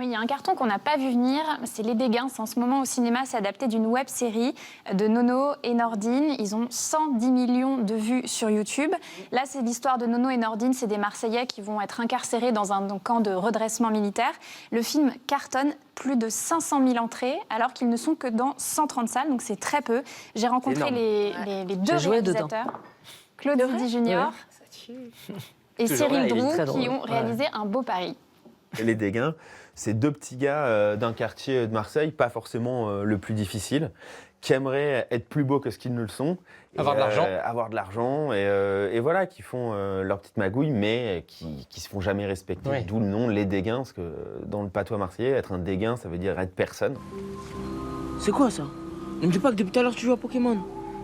Oui, il y a un carton qu'on n'a pas vu venir, c'est Les Dégains. En ce moment au cinéma, c'est adapté d'une web-série de Nono et Nordine. Ils ont 110 millions de vues sur YouTube. Là, c'est l'histoire de Nono et Nordine. C'est des Marseillais qui vont être incarcérés dans un camp de redressement militaire. Le film cartonne, plus de 500 000 entrées, alors qu'ils ne sont que dans 130 salles, donc c'est très peu. J'ai rencontré les deux réalisateurs, Claude Zidi Junior et Cyril Drou, qui ont réalisé un beau pari. Les Dégains, c'est deux petits gars d'un quartier de Marseille, pas forcément le plus difficile, qui aimeraient être plus beaux que ce qu'ils ne le sont. Avoir de l'argent. Avoir de l'argent, et voilà, qui font leur petite magouille, mais qui se font jamais respecter. Oui. D'où le nom, Les Dégains, parce que dans le patois marseillais, être un dégain, ça veut dire être personne. C'est quoi ça? Ne me dis pas que depuis tout à l'heure tu joues à Pokémon.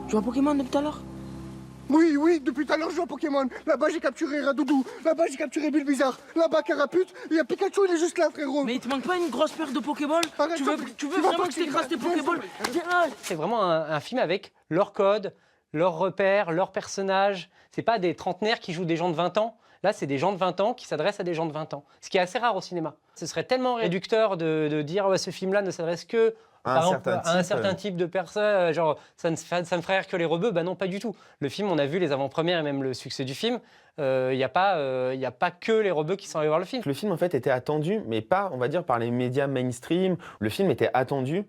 Tu joues à Pokémon depuis tout à l'heure? Oui, depuis tout à l'heure je joue à Pokémon. Là-bas j'ai capturé Radoudou, là-bas j'ai capturé Bulbizarre, là-bas Carapute, il y a Pikachu, il est juste là frérot. Mais il te manque pas une grosse paire de Pokéballs? Arrête, Tu veux vraiment que je t'écrase tes Pokéballs? Viens là. C'est vraiment un film avec leur code, leurs repères, leurs personnages. C'est pas des trentenaires qui jouent des gens de 20 ans. Là, c'est des gens de 20 ans qui s'adressent à des gens de 20 ans. Ce qui est assez rare au cinéma. Ce serait tellement réducteur de dire ce film-là ne s'adresse que par exemple, à un certain type de personne. Genre, ça ne ferait rire que les rebeux. Non, pas du tout. Le film, on a vu les avant-premières et même le succès du film. Il n'y a pas que les rebeux qui sont allés voir le film. Le film, en fait, était attendu, mais pas, on va dire, par les médias mainstream. Le film était attendu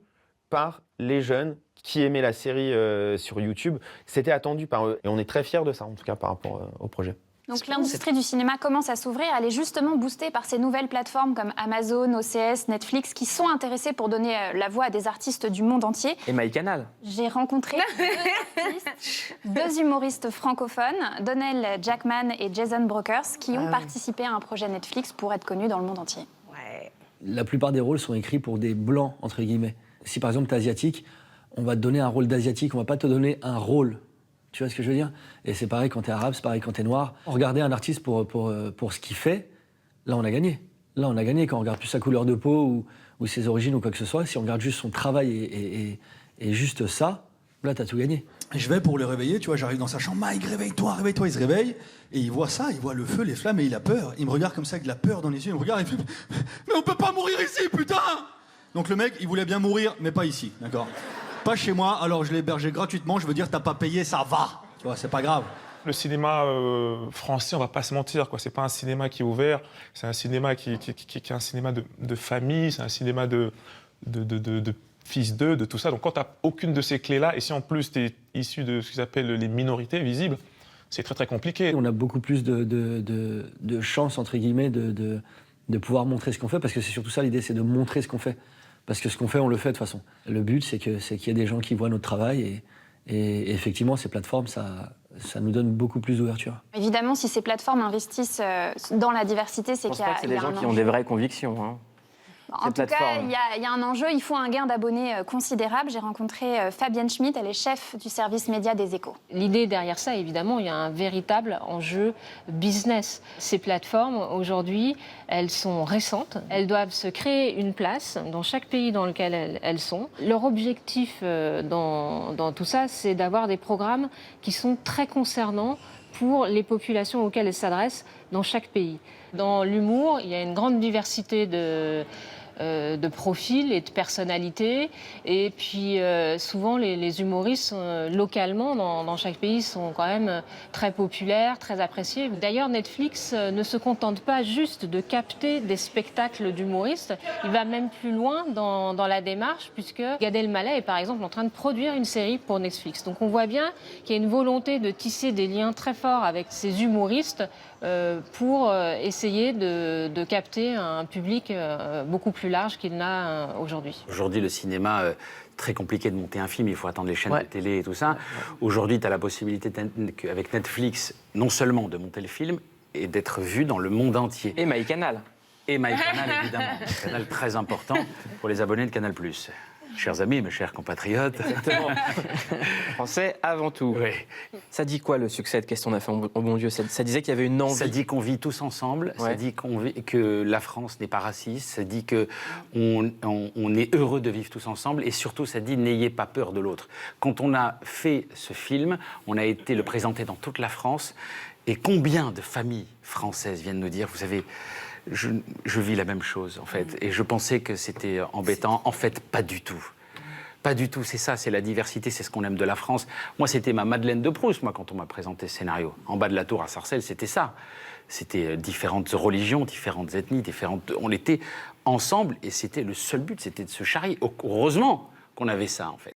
par les jeunes qui aimaient la série sur YouTube. C'était attendu par eux. Et on est très fiers de ça, en tout cas, par rapport au projet. Donc l'industrie du cinéma commence à s'ouvrir. Elle est justement boostée par ces nouvelles plateformes comme Amazon, OCS, Netflix, qui sont intéressées pour donner la voix à des artistes du monde entier. Et MyCanal. J'ai rencontré deux humoristes francophones, Donnell Jackman et Jason Brokers, qui ont participé à un projet Netflix pour être connus dans le monde entier. Ouais. La plupart des rôles sont écrits pour des blancs, entre guillemets. Si par exemple tu es asiatique, on va te donner un rôle d'asiatique, on va pas te donner un rôle. Tu vois ce que je veux dire? Et c'est pareil quand t'es arabe, c'est pareil quand t'es noir. Regarder un artiste pour ce qu'il fait, là on a gagné. Là on a gagné quand on regarde plus sa couleur de peau ou ses origines ou quoi que ce soit. Si on regarde juste son travail et juste ça, là t'as tout gagné. Je vais pour le réveiller, tu vois, j'arrive dans sa chambre, Mike, réveille-toi, il se réveille, et il voit ça, il voit le feu, les flammes, et il a peur. Il me regarde comme ça avec de la peur dans les yeux, il me regarde, il fait « Mais on peut pas mourir ici, putain !» Donc le mec, il voulait bien mourir, mais pas ici, d'accord? Pas chez moi, alors je l'ai hébergé gratuitement, je veux dire, t'as pas payé, ça va. Tu vois, c'est pas grave. Le cinéma français, on va pas se mentir, quoi. C'est pas un cinéma qui est ouvert, c'est un cinéma qui est un cinéma de famille, c'est un cinéma de fils d'eux, de tout ça. Donc quand t'as aucune de ces clés-là, et si en plus t'es issu de ce qu'ils appellent les minorités visibles, c'est très très compliqué. On a beaucoup plus de chance, entre guillemets, de pouvoir montrer ce qu'on fait, parce que c'est surtout ça l'idée, c'est de montrer ce qu'on fait. Parce que ce qu'on fait, on le fait de toute façon. Le but, c'est qu'il y ait des gens qui voient notre travail et effectivement, ces plateformes, ça nous donne beaucoup plus d'ouverture. Évidemment, si ces plateformes investissent dans la diversité, c'est qu'il y a un enjeu. C'est des gens qui ont des vraies convictions. Hein. En tout cas, il y a un enjeu, il faut un gain d'abonnés considérable. J'ai rencontré Fabienne Schmitt, elle est chef du service média des Échos. L'idée derrière ça, évidemment, il y a un véritable enjeu business. Ces plateformes, aujourd'hui, elles sont récentes. Elles doivent se créer une place dans chaque pays dans lequel elles sont. Leur objectif dans tout ça, c'est d'avoir des programmes qui sont très concernants pour les populations auxquelles elles s'adressent dans chaque pays. Dans l'humour, il y a une grande diversité de profils et de personnalités. Et puis, souvent, les humoristes, localement, dans chaque pays, sont quand même très populaires, très appréciés. D'ailleurs, Netflix ne se contente pas juste de capter des spectacles d'humoristes. Il va même plus loin dans la démarche, puisque Gad Elmaleh est, par exemple, en train de produire une série pour Netflix. Donc, on voit bien qu'il y a une volonté de tisser des liens très forts avec ces humoristes pour essayer de capter un public beaucoup plus large qu'il n'a aujourd'hui. Aujourd'hui, le cinéma, très compliqué de monter un film, il faut attendre les chaînes de télé et tout ça. Aujourd'hui, tu as la possibilité, avec Netflix, non seulement de monter le film, et d'être vu dans le monde entier. Et MyCanal. Et MyCanal, évidemment. Un canal très important pour les abonnés de Canal+. Chers amis, mes chers compatriotes. Exactement. Français avant tout. Oui. Ça dit quoi le succès de Qu'est-ce qu'on a fait, oh bon Dieu? Ça disait qu'il y avait une envie. Ça dit qu'on vit tous ensemble, ça dit que la France n'est pas raciste, ça dit qu'on est heureux de vivre tous ensemble et surtout ça dit n'ayez pas peur de l'autre. Quand on a fait ce film, on a été le présenter dans toute la France et combien de familles françaises viennent nous dire, vous savez, je vis la même chose, en fait. Et je pensais que c'était embêtant. En fait, pas du tout. Pas du tout, c'est ça, c'est la diversité, c'est ce qu'on aime de la France. Moi, c'était ma Madeleine de Proust, moi, quand on m'a présenté ce scénario. En bas de la tour à Sarcelles, c'était ça. C'était différentes religions, différentes ethnies, on était ensemble et c'était le seul but, c'était de se charrier. Heureusement qu'on avait ça, en fait.